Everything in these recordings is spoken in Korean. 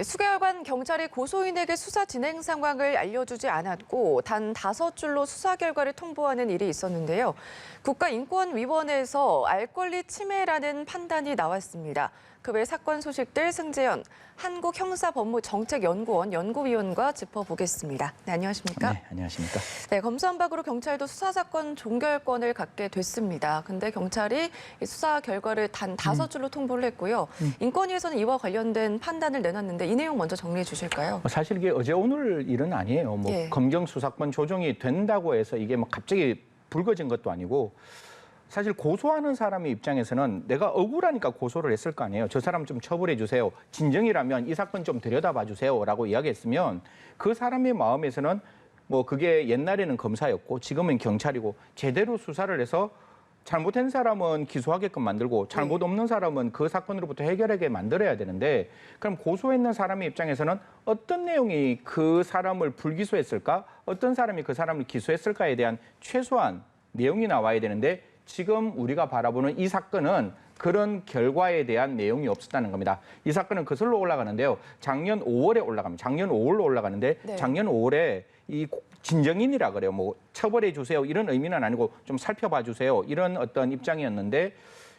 수개월간 경찰이 고소인에게 수사 진행 상황을 알려주지 않았고 단 5줄로 수사 결과를 통보하는 일이 있었는데요. 국가인권위원회에서 알 권리 침해라는 판단이 나왔습니다. 그 외 사건 소식들 승재현 한국형사법무정책연구원 연구위원과 짚어보겠습니다. 네, 안녕하십니까? 네, 안녕하십니까? 네, 검수완박으로 경찰도 수사사건 종결권을 갖게 됐습니다. 근데 경찰이 수사 결과를 단 5줄로 통보를 했고요. 인권위에서는 이와 관련된 판단을 내놨는데 이 내용 먼저 정리해 주실까요? 사실 이게 어제 오늘 일은 아니에요. 예. 검경 수사권 조정이 된다고 해서 이게 갑자기 불거진 것도 아니고 사실 고소하는 사람의 입장에서는 내가 억울하니까 고소를 했을 거 아니에요. 저 사람 좀 처벌해 주세요. 진정이라면 이 사건 좀 들여다봐 주세요라고 이야기했으면 그 사람의 마음에서는 그게 옛날에는 검사였고 지금은 경찰이고 제대로 수사를 해서 잘못한 사람은 기소하게끔 만들고 잘못 없는 사람은 그 사건으로부터 해결하게 만들어야 되는데 그럼 고소했는 사람의 입장에서는 어떤 내용이 그 사람을 불기소했을까? 어떤 사람이 그 사람을 기소했을까에 대한 최소한 내용이 나와야 되는데 지금 우리가 바라보는 이 사건은 그런 결과에 대한 내용이 없었다는 겁니다. 이 사건은 거슬러 올라가는데요. 작년 5월에 올라갑니다. 작년 5월로 올라가는데 네. 작년 5월에 이 진정인이라 그래요. 처벌해 주세요. 이런 의미는 아니고 좀 살펴봐 주세요. 이런 어떤 입장이었는데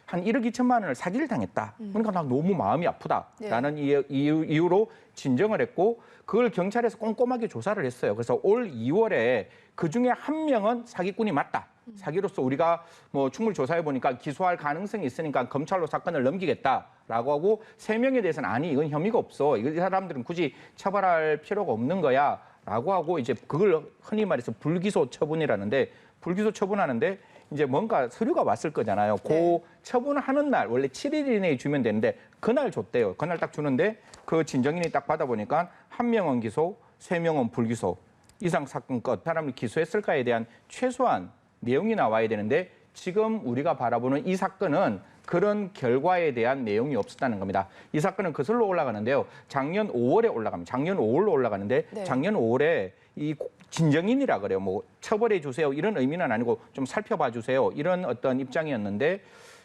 한 1억 2천만 원을 사기를 당했다. 그러니까 나 너무 마음이 아프다라는 이유로 진정을 했고 그걸 경찰에서 꼼꼼하게 조사를 했어요. 그래서 올 2월에 그중에 한 명은 사기꾼이 맞다. 사기로서 우리가 충분히 조사해 보니까 기소할 가능성이 있으니까 검찰로 사건을 넘기겠다라고 하고 3명에 대해서는 아니 이건 혐의가 없어. 이 사람들은 굳이 처벌할 필요가 없는 거야라고 하고 이제 그걸 흔히 말해서 불기소 처분이라는데 불기소 처분하는데 이제 뭔가 서류가 왔을 거잖아요. 그 처분하는 날 원래 7일 이내에 주면 되는데 그날 줬대요. 그날 딱 주는데 그 진정인이 딱 받아보니까 1명은 기소, 3명은 불기소. 이상 사건 끝. 사람을 기소했을까에 대한 최소한 내용이 나와야 되는데 지금 우리가 바라보는 이 사건은 그런 결과에 대한 내용이 없었다는 겁니다. 이 사건은 거슬러 올라가는데요. 작년 5월에 올라갑니다. 작년 5월로 올라가는데 작년 5월에 이 진정인이라 그래요. 처벌해 주세요. 이런 의미는 아니고 좀 살펴봐 주세요. 이런 어떤 입장이었는데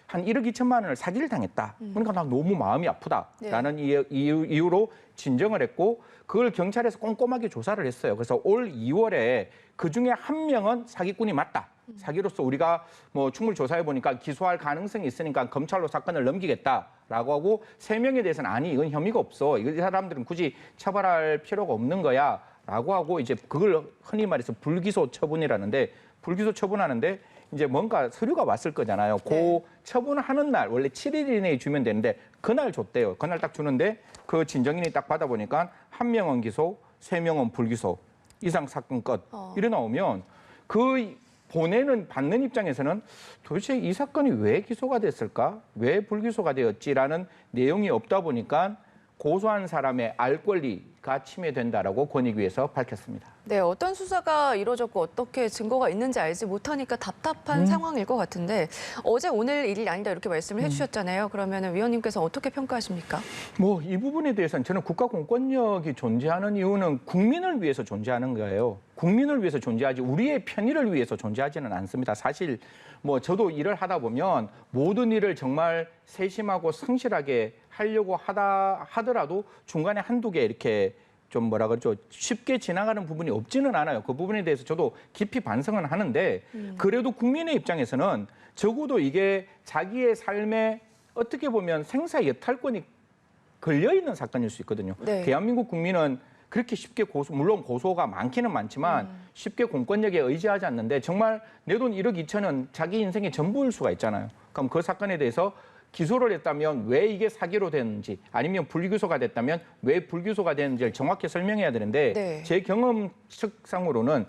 한 1억 2천만 원을 사기를 당했다. 그러니까 나 너무 마음이 아프다라는 이유로 진정을 했고 그걸 경찰에서 꼼꼼하게 조사를 했어요. 그래서 올 2월에 그중에 1명은 사기꾼이 맞다. 사기로서 우리가 충분히 조사해 보니까 기소할 가능성이 있으니까 검찰로 사건을 넘기겠다라고 하고 3명에 대해서는 아니 이건 혐의가 없어. 이 사람들은 굳이 처벌할 필요가 없는 거야라고 하고 이제 그걸 흔히 말해서 불기소 처분이라는데 불기소 처분하는데 이제 뭔가 서류가 왔을 거잖아요. 그 처분하는 날 원래 7일 이내에 주면 되는데 그날 줬대요. 그날 딱 주는데 그 진정인이 딱 받아보니까 1명은 기소, 3명은 불기소. 이상 사건 끝. 이래 나오면 그 받는 입장에서는 도대체 이 사건이 왜 기소가 됐을까? 왜 불기소가 되었지라는 내용이 없다 보니까 고소한 사람의 알 권리가 침해된다라고 권익위에서 밝혔습니다. 네, 어떤 수사가 이루어졌고 어떻게 증거가 있는지 알지 못하니까 답답한 상황일 것 같은데 어제 오늘 일이 아니다 이렇게 말씀을 해주셨잖아요. 그러면 위원님께서 어떻게 평가하십니까? 이 부분에 대해서는 저는 국가 공권력이 존재하는 이유는 국민을 위해서 존재하는 거예요. 국민을 위해서 존재하지 우리의 편의를 위해서 존재하지는 않습니다. 사실 저도 일을 하다 보면 모든 일을 정말 세심하고 성실하게 하려고 하더라도 중간에 한두 개 이렇게 좀 쉽게 지나가는 부분이 없지는 않아요. 그 부분에 대해서 저도 깊이 반성은 하는데 그래도 국민의 입장에서는 적어도 이게 자기의 삶에 어떻게 보면 생사 여탈권이 걸려있는 사건일 수 있거든요. 대한민국 국민은 그렇게 쉽게 물론 고소가 많기는 많지만 쉽게 공권력에 의지하지 않는데 정말 내 돈 1억 2천은 자기 인생의 전부일 수가 있잖아요. 그럼 그 사건에 대해서 기소를 했다면 왜 이게 사기로 됐는지 아니면 불기소가 됐다면 왜 불기소가 됐는지를 정확히 설명해야 되는데 제 경험칙상으로는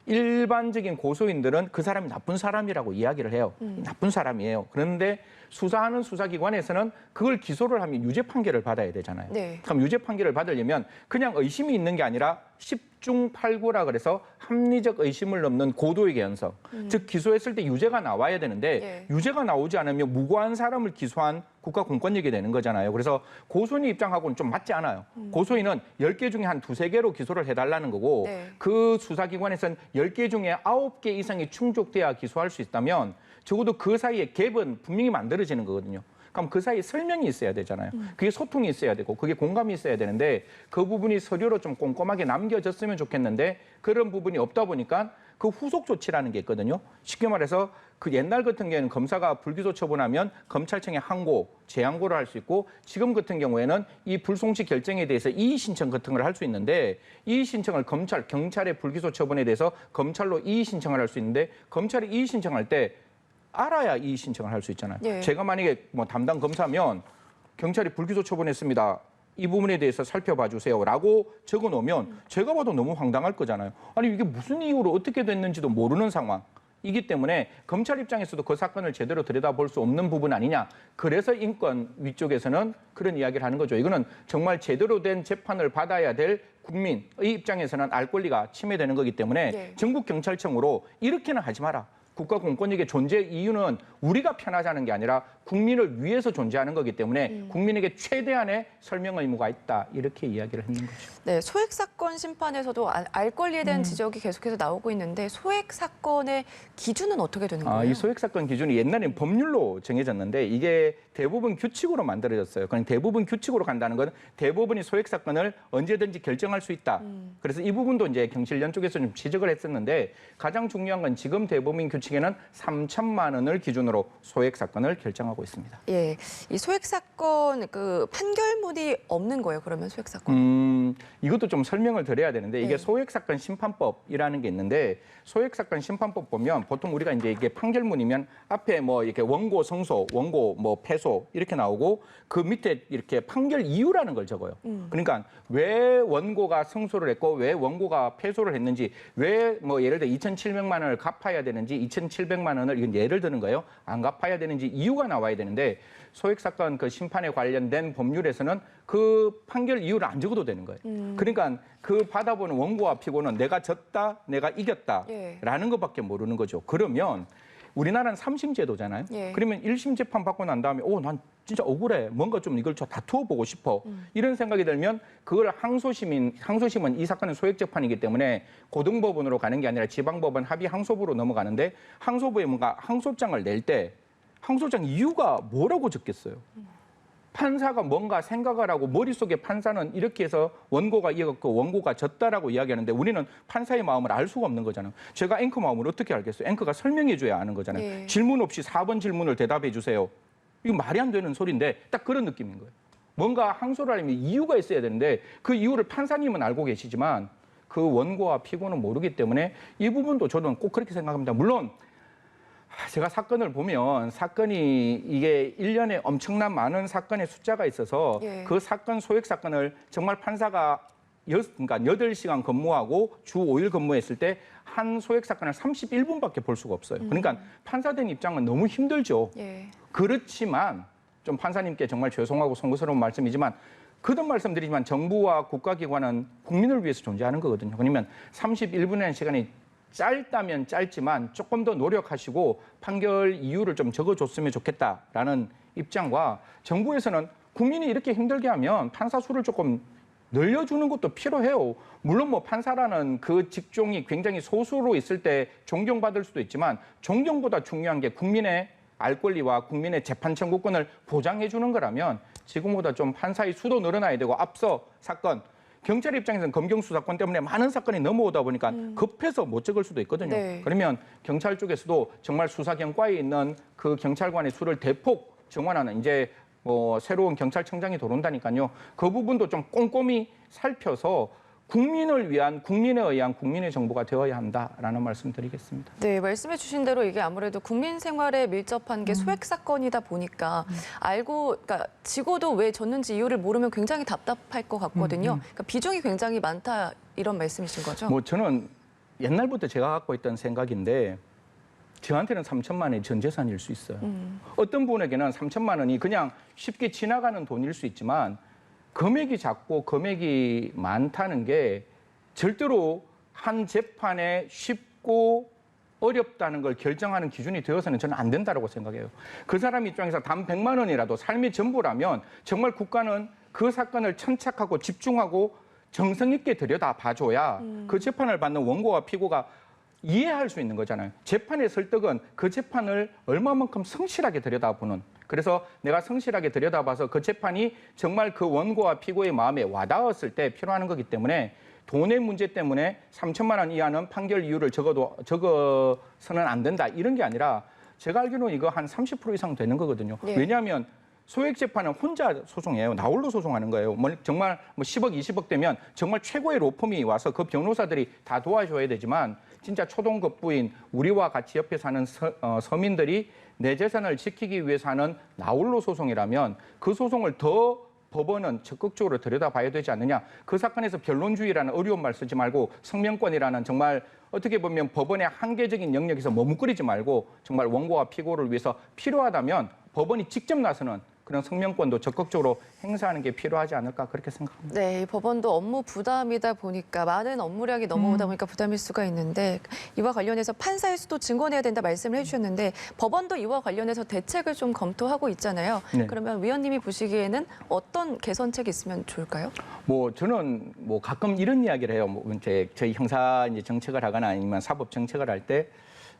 일반적인 고소인들은 그 사람이 나쁜 사람이라고 이야기를 해요. 나쁜 사람이에요. 그런데 수사하는 수사기관에서는 그걸 기소를 하면 유죄 판결을 받아야 되잖아요. 그럼 유죄 판결을 받으려면 그냥 의심이 있는 게 아니라 10중 8구라 그래서 합리적 의심을 넘는 고도의 개연성. 즉 기소했을 때 유죄가 나와야 되는데 유죄가 나오지 않으면 무고한 사람을 기소한 국가 공권력이 되는 거잖아요. 그래서 고소인의 입장하고는 좀 맞지 않아요. 고소인은 10개 중에 한 2~3개로 기소를 해달라는 거고 그 수사기관에서는 10개 중에 9개 이상이 충족돼야 기소할 수 있다면 적어도 그 사이에 갭은 분명히 만들어지는 거거든요. 그럼 그 사이에 설명이 있어야 되잖아요. 그게 소통이 있어야 되고 그게 공감이 있어야 되는데 그 부분이 서류로 좀 꼼꼼하게 남겨졌으면 좋겠는데 그런 부분이 없다 보니까 그 후속 조치라는 게 있거든요. 쉽게 말해서 그 옛날 같은 경우에는 검사가 불기소 처분하면 검찰청에 항고, 재항고를 할 수 있고 지금 같은 경우에는 이 불송치 결정에 대해서 이의 신청 같은 걸 할 수 있는데 이의 신청을 경찰의 불기소 처분에 대해서 검찰로 이의 신청을 할 수 있는데 검찰이 이의 신청할 때 알아야 이의 신청을 할 수 있잖아요. 예. 제가 만약에 뭐 담당 검사면 경찰이 불기소 처분했습니다. 이 부분에 대해서 살펴봐 주세요라고 적어 놓으면 제가 봐도 너무 황당할 거잖아요. 아니 이게 무슨 이유로 어떻게 됐는지도 모르는 상황이기 때문에 검찰 입장에서도 그 사건을 제대로 들여다볼 수 없는 부분 아니냐. 그래서 인권 위쪽에서는 그런 이야기를 하는 거죠. 이거는 정말 제대로 된 재판을 받아야 될 국민의 입장에서는 알 권리가 침해되는 거기 때문에 네. 전국 경찰청으로 이렇게는 하지 마라. 국가 공권력의 존재 이유는 우리가 편하자는 게 아니라 국민을 위해서 존재하는 거기 때문에 국민에게 최대한의 설명 의무가 있다. 이렇게 이야기를 했는 거죠. 네, 소액 사건 심판에서도 알 권리에 대한 지적이 계속해서 나오고 있는데 소액 사건의 기준은 어떻게 되는 거예요? 이 소액 사건 기준이 옛날에는 법률로 정해졌는데 이게 대부분 규칙으로 만들어졌어요. 그냥 대부분 규칙으로 간다는 건 대부분이 소액 사건을 언제든지 결정할 수 있다. 그래서 이 부분도 이제 경찰련 쪽에서 좀 지적을 했었는데 가장 중요한 건 지금 대법원 규칙에는 3천만 원을 기준으로 소액 사건을 결정하고 있습니다. 예, 이 소액 사건 그 판결문이 없는 거예요. 그러면 소액 사건. 이것도 좀 설명을 드려야 되는데 이게 네. 소액 사건 심판법이라는 게 있는데 소액 사건 심판법 보면 보통 우리가 이제 이게 판결문이면 앞에 뭐 이렇게 원고 성소, 원고 뭐 패소 이렇게 나오고 그 밑에 이렇게 판결 이유라는 걸 적어요. 그러니까 왜 원고가 성소를 했고 왜 원고가 패소를 했는지 왜 뭐 예를 들어 2,700만 원을 갚아야 되는지 2,700만 원을 이건 예를 드는 거예요. 안 갚아야 되는지 이유가 나와야 되는데 소액 사건 그 심판에 관련된 법률에서는 그 판결 이유를 안 적어도 되는 거예요. 그러니까 그 받아보는 원고와 피고는 내가 졌다, 내가 이겼다라는 것밖에 모르는 거죠. 그러면 우리나라는 3심 제도잖아요. 예. 그러면 1심 재판 받고 난 다음에 난 진짜 억울해. 뭔가 좀 이걸 좀 다투어 보고 싶어. 이런 생각이 들면 그걸 항소심은 이 사건은 소액 재판이기 때문에 고등법원으로 가는 게 아니라 지방법원 합의 항소부로 넘어가는데 항소부에 뭔가 항소장을 낼 때 항소장 이유가 뭐라고 적겠어요? 판사가 뭔가 생각을 하고 머릿속에 판사는 이렇게 해서 원고가 이겼고 원고가 졌다라고 이야기하는데 우리는 판사의 마음을 알 수가 없는 거잖아요. 제가 앵커 마음을 어떻게 알겠어요? 앵커가 설명해 줘야 아는 거잖아요. 예. 질문 없이 4번 질문을 대답해 주세요. 이거 말이 안 되는 소리인데 딱 그런 느낌인 거예요. 뭔가 항소를 하려면 이유가 있어야 되는데 그 이유를 판사님은 알고 계시지만 그 원고와 피고는 모르기 때문에 이 부분도 저는 꼭 그렇게 생각합니다. 물론 제가 사건을 보면 사건이 이게 1년에 엄청난 많은 사건의 숫자가 있어서 예. 그 사건 소액 사건을 정말 판사가 그러니까 8시간 근무하고 주 5일 근무했을 때 한 소액 사건을 31분밖에 볼 수가 없어요. 그러니까 판사된 입장은 너무 힘들죠. 예. 그렇지만 좀 판사님께 정말 죄송하고 송구스러운 말씀이지만 거듭 말씀드리지만 정부와 국가기관은 국민을 위해서 존재하는 거거든요. 그러면 31분이라는 시간이 짧다면 짧지만 조금 더 노력하시고 판결 이유를 좀 적어줬으면 좋겠다라는 입장과 정부에서는 국민이 이렇게 힘들게 하면 판사 수를 조금 늘려주는 것도 필요해요. 물론 뭐 판사라는 그 직종이 굉장히 소수로 있을 때 존경받을 수도 있지만 존경보다 중요한 게 국민의 알 권리와 국민의 재판 청구권을 보장해 주는 거라면 지금보다 좀 판사의 수도 늘어나야 되고 앞서 사건 경찰 입장에서는 검경 수사권 때문에 많은 사건이 넘어오다 보니까 급해서 못 적을 수도 있거든요. 네. 그러면 경찰 쪽에서도 정말 수사경과에 있는 그 경찰관의 수를 대폭 정원하는 이제 뭐 새로운 경찰청장이 들어온다니까요. 그 부분도 좀 꼼꼼히 살펴서 국민을 위한 국민에 의한 국민의 정부가 되어야 한다라는 말씀드리겠습니다. 네, 말씀해 주신 대로 이게 아무래도 국민 생활에 밀접한 게 소액 사건이다 보니까 그러니까 지고도 왜 졌는지 이유를 모르면 굉장히 답답할 것 같거든요. 그러니까 비중이 굉장히 많다 이런 말씀이신 거죠? 뭐 저는 옛날부터 제가 갖고 있던 생각인데 저한테는 3천만 원이 전 재산일 수 있어요. 어떤 분에게는 3천만 원이 그냥 쉽게 지나가는 돈일 수 있지만 금액이 작고 금액이 많다는 게 절대로 한 재판에 쉽고 어렵다는 걸 결정하는 기준이 되어서는 저는 안 된다고 생각해요. 그 사람 입장에서 단 100만 원이라도 삶의 전부라면 정말 국가는 그 사건을 천착하고 집중하고 정성 있게 들여다 봐줘야 그 재판을 받는 원고와 피고가 이해할 수 있는 거잖아요. 재판의 설득은 그 재판을 얼마만큼 성실하게 들여다보는 그래서 내가 성실하게 들여다봐서 그 재판이 정말 그 원고와 피고의 마음에 와닿았을 때 필요한 거기 때문에 돈의 문제 때문에 3천만 원 이하는 판결 이유를 적어서는 안 된다 이런 게 아니라 제가 알기로는 이거 한 30% 이상 되는 거거든요. 예. 왜냐하면 소액 재판은 혼자 소송해요. 나홀로 소송하는 거예요. 정말 10억, 20억 되면 정말 최고의 로펌이 와서 그 변호사들이 다 도와줘야 되지만 진짜 초동급부인 우리와 같이 옆에 사는 서민들이 내 재산을 지키기 위해서 하는 나홀로 소송이라면 그 소송을 더 법원은 적극적으로 들여다봐야 되지 않느냐. 그 사건에서 변론주의라는 어려운 말 쓰지 말고 성명권이라는 정말 어떻게 보면 법원의 한계적인 영역에서 머뭇거리지 말고 정말 원고와 피고를 위해서 필요하다면 법원이 직접 나서는 그런 성명권도 적극적으로 행사하는 게 필요하지 않을까 그렇게 생각합니다. 네, 이 법원도 업무 부담이다 보니까 많은 업무량이 넘어오다 보니까 부담일 수가 있는데 이와 관련해서 판사의 수도 증언해야 된다 말씀을 해주셨는데 법원도 이와 관련해서 대책을 좀 검토하고 있잖아요. 네. 그러면 위원님이 보시기에는 어떤 개선책이 있으면 좋을까요? 저는 가끔 이런 이야기를 해요. 이제 저희 형사 이제 정책을 하거나 아니면 사법 정책을 할 때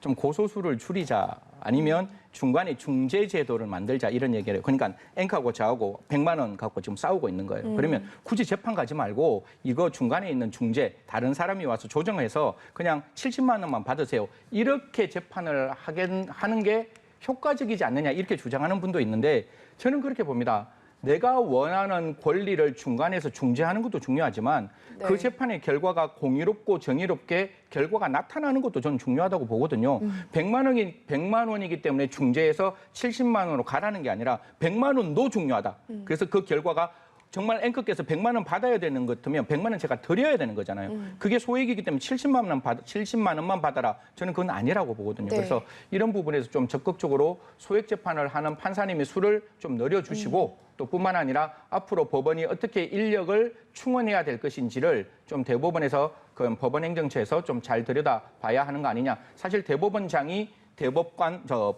좀 고소수를 줄이자 아니면 중간에 중재 제도를 만들자 이런 얘기를 해요. 그러니까 앵커하고 저하고 100만 원 갖고 지금 싸우고 있는 거예요. 그러면 굳이 재판 가지 말고 이거 중간에 있는 중재 다른 사람이 와서 조정해서 그냥 70만 원만 받으세요. 이렇게 재판을 하는 게 효과적이지 않느냐 이렇게 주장하는 분도 있는데 저는 그렇게 봅니다. 내가 원하는 권리를 중간에서 중재하는 것도 중요하지만 네. 그 재판의 결과가 공의롭고 정의롭게 결과가 나타나는 것도 저는 중요하다고 보거든요. 100만 원이기 때문에 중재해서 70만 원으로 가라는 게 아니라 100만 원도 중요하다. 그래서 그 결과가 정말 앵커께서 100만 원 받아야 되는 것 같으면 100만 원 제가 드려야 되는 거잖아요. 그게 소액이기 때문에 70만 원만 받아라. 저는 그건 아니라고 보거든요. 네. 그래서 이런 부분에서 좀 적극적으로 소액 재판을 하는 판사님의 수를 좀 늘려주시고 또 뿐만 아니라 앞으로 법원이 어떻게 인력을 충원해야 될 것인지를 좀 대법원에서 그 법원행정처에서 좀 잘 들여다봐야 하는 거 아니냐. 사실 대법원장이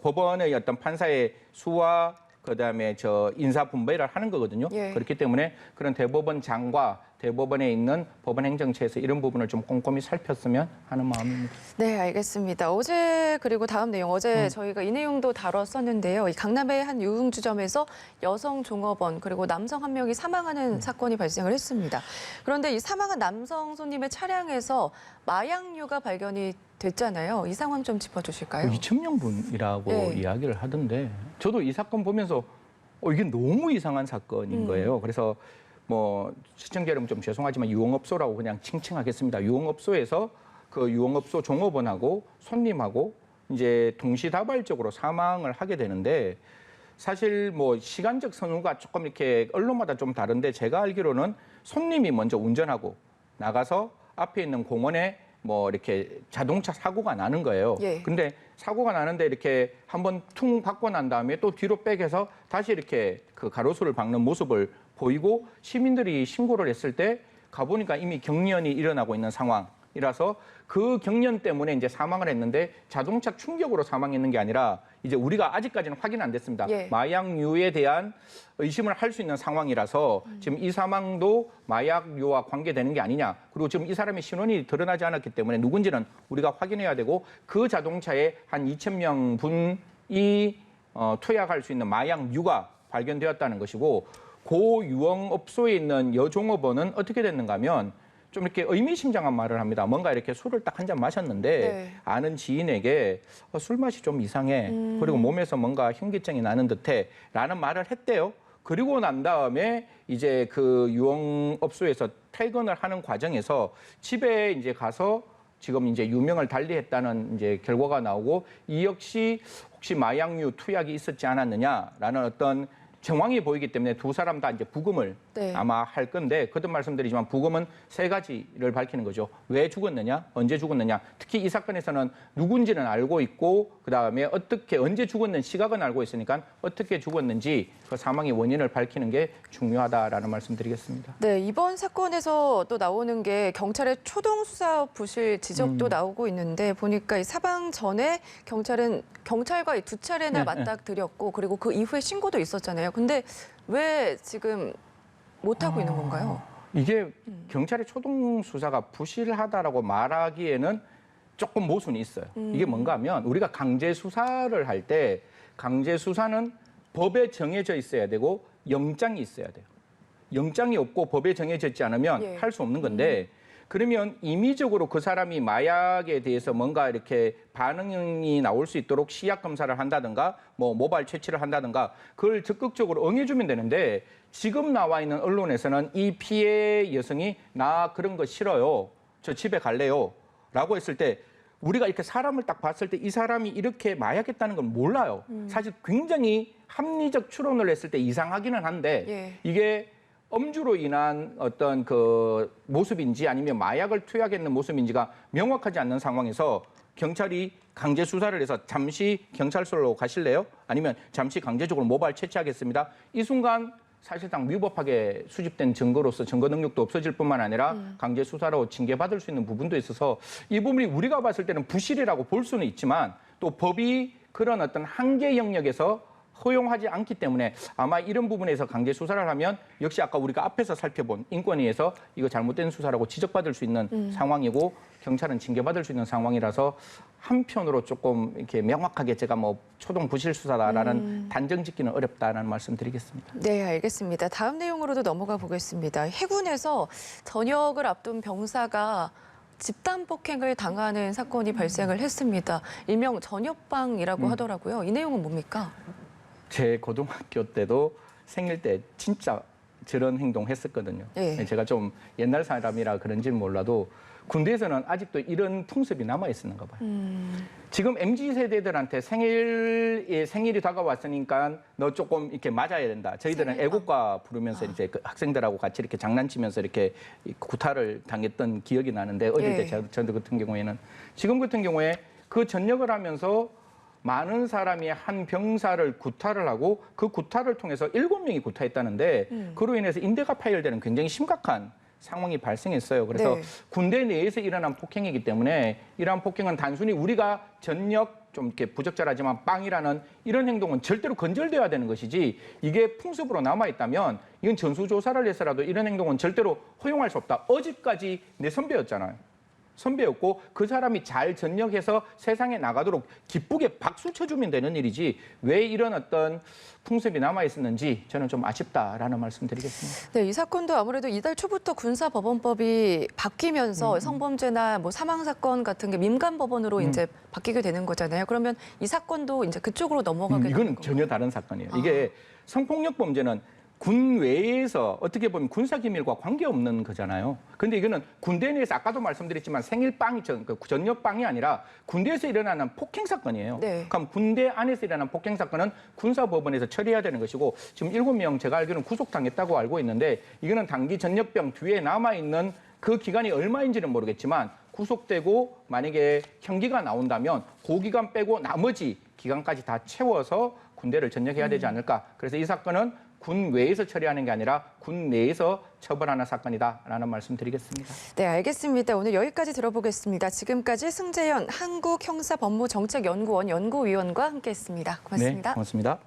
법원의 어떤 판사의 수와 그다음에 인사 분배를 하는 거거든요. 예. 그렇기 때문에 그런 대법원장과 대법원에 있는 법원행정처에서 이런 부분을 좀 꼼꼼히 살폈으면 하는 마음입니다. 네, 알겠습니다. 어제 그리고 다음 내용 어제 저희가 이 내용도 다뤘었는데요. 이 강남의 한 유흥주점에서 여성 종업원 그리고 남성 한 명이 사망하는 사건이 발생을 했습니다. 그런데 이 사망한 남성 손님의 차량에서 마약류가 발견이 됐잖아요. 이 상황 좀 짚어주실까요? 2,000명분이라고 네. 이야기를 하던데 저도 이 사건 보면서 이게 너무 이상한 사건인 거예요. 그래서 시청자 여러분 좀 죄송하지만 유흥업소라고 그냥 칭칭하겠습니다. 유흥업소에서 그 유흥업소 종업원하고 손님하고 이제 동시다발적으로 사망을 하게 되는데 사실 시간적 선후가 조금 이렇게 언론마다 좀 다른데 제가 알기로는 손님이 먼저 운전하고 나가서 앞에 있는 공원에 이렇게 자동차 사고가 나는 거예요. 예. 근데 사고가 나는데 이렇게 한번 퉁 받고 난 다음에 또 뒤로 백해서 다시 이렇게 그 가로수를 박는 모습을 보이고 시민들이 신고를 했을 때 가보니까 이미 경련이 일어나고 있는 상황이라서 그 경련 때문에 이제 사망을 했는데 자동차 충격으로 사망했는 게 아니라 이제 우리가 아직까지는 확인 안 됐습니다. 예. 마약류에 대한 의심을 할 수 있는 상황이라서 지금 이 사망도 마약류와 관계되는 게 아니냐. 그리고 지금 이 사람의 신원이 드러나지 않았기 때문에 누군지는 우리가 확인해야 되고 그 자동차에 한 2,000명 분이 투약할 수 있는 마약류가 발견되었다는 것이고 고 유흥업소에 있는 여종업원은 어떻게 됐는가 하면 좀 이렇게 의미심장한 말을 합니다. 뭔가 이렇게 술을 딱 한 잔 마셨는데 네. 아는 지인에게 술 맛이 좀 이상해. 그리고 몸에서 뭔가 현기증이 나는 듯해. 라는 말을 했대요. 그리고 난 다음에 이제 그 유흥업소에서 퇴근을 하는 과정에서 집에 이제 가서 지금 이제 유명을 달리했다는 이제 결과가 나오고 이 역시 혹시 마약류 투약이 있었지 않았느냐라는 어떤 정황이 보이기 때문에 두 사람 다 이제 부검을 네. 아마 할 건데 거듭 말씀드리지만 부검은 3가지를 밝히는 거죠. 왜 죽었느냐, 언제 죽었느냐. 특히 이 사건에서는 누군지는 알고 있고 그다음에 어떻게 언제 죽었는 시각은 알고 있으니까 어떻게 죽었는지 그 사망의 원인을 밝히는 게 중요하다라는 말씀드리겠습니다. 네, 이번 사건에서 또 나오는 게 경찰의 초동 수사 부실 지적도 나오고 있는데 보니까 이 사망 전에 경찰은 경찰과 이 2차례나 맞닥뜨렸고 그리고 그 이후에 신고도 있었잖아요. 근데 왜 지금 못 하고 있는 건가요? 이게 경찰의 초동 수사가 부실하다라고 말하기에는 조금 모순이 있어요. 이게 뭔가 하면 우리가 강제 수사를 할 때 강제 수사는 법에 정해져 있어야 되고 영장이 있어야 돼요. 영장이 없고 법에 정해져 있지 않으면 예. 할 수 없는 건데 그러면 임의적으로 그 사람이 마약에 대해서 뭔가 이렇게 반응이 나올 수 있도록 시약 검사를 한다든가 뭐 모발 채취를 한다든가 그걸 적극적으로 응해주면 되는데 지금 나와 있는 언론에서는 이 피해 여성이 나 그런 거 싫어요. 저 집에 갈래요. 라고 했을 때 우리가 이렇게 사람을 딱 봤을 때 이 사람이 이렇게 마약했다는 걸 몰라요. 사실 굉장히 합리적 추론을 했을 때 이상하기는 한데 예. 이게 음주로 인한 어떤 그 모습인지 아니면 마약을 투약했는 모습인지가 명확하지 않는 상황에서 경찰이 강제 수사를 해서 잠시 경찰서로 가실래요? 아니면 잠시 강제적으로 모발 채취하겠습니다. 이 순간 사실상 위법하게 수집된 증거로서 증거 능력도 없어질 뿐만 아니라 강제 수사로 징계받을 수 있는 부분도 있어서 이 부분이 우리가 봤을 때는 부실이라고 볼 수는 있지만 또 법이 그런 어떤 한계 영역에서 허용하지 않기 때문에 아마 이런 부분에서 강제 수사를 하면 역시 아까 우리가 앞에서 살펴본 인권위에서 이거 잘못된 수사라고 지적받을 수 있는 상황이고 경찰은 징계받을 수 있는 상황이라서 한편으로 조금 이렇게 명확하게 제가 뭐 초동 부실 수사다라는 단정 짓기는 어렵다라는 말씀 드리겠습니다. 네, 알겠습니다. 다음 내용으로도 넘어가 보겠습니다. 해군에서 전역을 앞둔 병사가 집단 폭행을 당하는 사건이 발생을 했습니다. 일명 전역방이라고 하더라고요. 이 내용은 뭡니까? 제 고등학교 때도 생일 때 진짜 저런 행동 했었거든요. 네. 제가 좀 옛날 사람이라 그런지는 몰라도 군대에서는 아직도 이런 풍습이 남아 있었는가 봐요. 지금 MZ 세대들한테 생일이 다가왔으니까 너 조금 이렇게 맞아야 된다. 저희들은 생일빵. 애국가 부르면서 이제 그 학생들하고 같이 이렇게 장난치면서 이렇게 구타를 당했던 기억이 나는데 어릴 때 예. 저도 같은 경우에는 지금 같은 경우에 그 전역을 하면서 많은 사람이 한 병사를 구타를 하고 그 구타를 통해서 7명이 구타했다는데 그로 인해서 인대가 파열되는 굉장히 심각한 상황이 발생했어요. 그래서 네. 군대 내에서 일어난 폭행이기 때문에 이러한 폭행은 단순히 우리가 전역 좀 이렇게 부적절하지만 빵이라는 이런 행동은 절대로 건절돼야 되는 것이지 이게 풍습으로 남아 있다면 이건 전수조사를 해서라도 이런 행동은 절대로 허용할 수 없다. 어제까지 내 선배였잖아요. 선배였고 그 사람이 잘 전역해서 세상에 나가도록 기쁘게 박수 쳐주면 되는 일이지 왜 이런 어떤 풍습이 남아있었는지 저는 좀 아쉽다라는 말씀 드리겠습니다. 네, 이 사건도 아무래도 이달 초부터 군사법원법이 바뀌면서 성범죄나 뭐 사망사건 같은 게 민간법원으로 이제 바뀌게 되는 거잖아요. 그러면 이 사건도 이제 그쪽으로 넘어가게 되는 이건 건가요? 전혀 다른 사건이에요. 이게 성폭력 범죄는 군 외에서 어떻게 보면 군사기밀과 관계없는 거잖아요. 근데 이거는 군대 내에서 아까도 말씀드렸지만 생일빵이 전역빵이 아니라 군대에서 일어나는 폭행 사건이에요. 네. 그럼 군대 안에서 일어나는 폭행 사건은 군사법원에서 처리해야 되는 것이고 지금 7명 제가 알기로는 구속당했다고 알고 있는데 이거는 단기 전역병 뒤에 남아있는 그 기간이 얼마인지는 모르겠지만 구속되고 만약에 형기가 나온다면 그 기간 빼고 나머지 기간까지 다 채워서 군대를 전역해야 되지 않을까. 그래서 이 사건은 군 외에서 처리하는 게 아니라 군 내에서 처벌하는 사건이다라는 말씀 드리겠습니다. 네, 알겠습니다. 오늘 여기까지 들어보겠습니다. 지금까지 승재현 한국형사법무정책연구원 연구위원과 함께했습니다. 고맙습니다. 네, 고맙습니다.